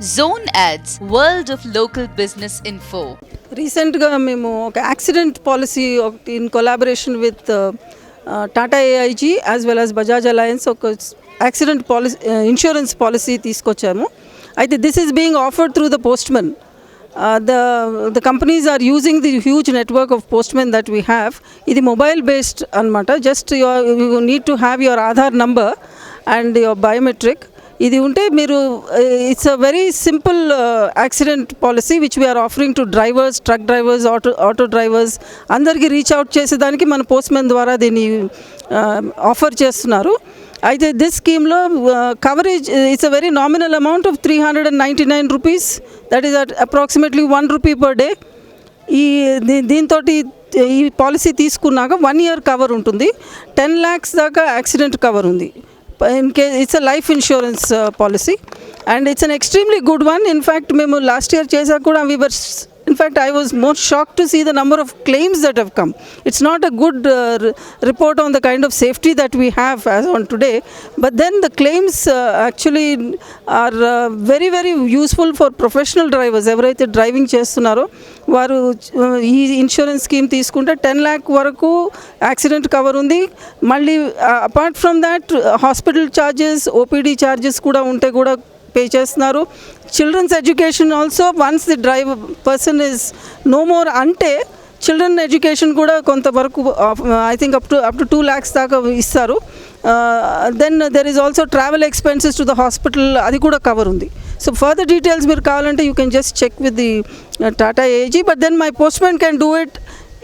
Zone Ads, World of Local Business Info. రీసెంట్గా మేము ఒక accident policy in collaboration with Tata AIG as well as Bajaj alliance ఒక accident policy insurance policy తీసుకొచ్చాము. అయితే this is being offered through the postmen. The companies are using the huge network of postmen that we have. ఇది mobile based అనమాట. Just you need to have your Aadhaar number and your biometric. ఇది ఉంటే మీరు it's a very simple accident policy which we are offering to drivers, truck drivers, auto drivers అందరికీ reach out చేసేదానికి మన postmen ద్వారా దీన్ని offer చేస్తున్నారు. అయితే దిస్ స్కీమ్లో coverage it's a very nominal amount of 399 rupees, that is approximately ₹1 per day. దీంతో ఈ పాలసీ తీసుకున్నాక 1 year కవర్ ఉంటుంది. 10 lakhs దాకా యాక్సిడెంట్ కవర్ ఉంది. In case it's a life insurance policy and it's an extremely good one. In fact మేము last year చేసాక కూడా in fact I was more shocked to see the number of claims that have come. It's not a good report on the kind of safety that we have as on today, but then the claims actually are very very useful for professional drivers. ఎవరైతే driving చేస్తున్నారో వారు ఈ insurance scheme తీసుకుంటే 10 lakh వరకు accident cover ఉంది. మళ్ళీ apart from that hospital charges, OPD charges కూడా ఉంటే కూడా పే చేస్తున్నారు. Children's education also once the driver person is no more అంటే చిల్డ్రన్ ఎడ్యుకేషన్ కూడా కొంతవరకు I think up to 2 lakhs దాకా ఇస్తారు. Then there is also travel expenses to the hospital, అది కూడా కవర్ ఉంది. సో ఫర్దర్ డీటెయిల్స్ మీరు కావాలంటే you can just check with the Tata AG, but then my postmen can do it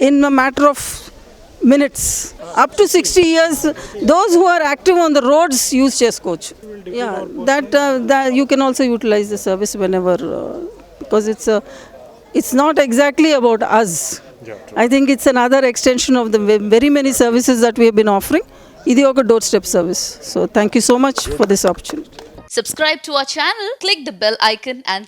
in a matter of minutes. Up to 60 years those who are active on the roads use చేసుకోవచ్చు. Yeah, that you can also utilize the service whenever because it's not exactly about us. I think it's another extension of the very many services that we have been offering. Idi oka doorstep service. So thank you so much for this opportunity. Subscribe to our channel, click the bell icon and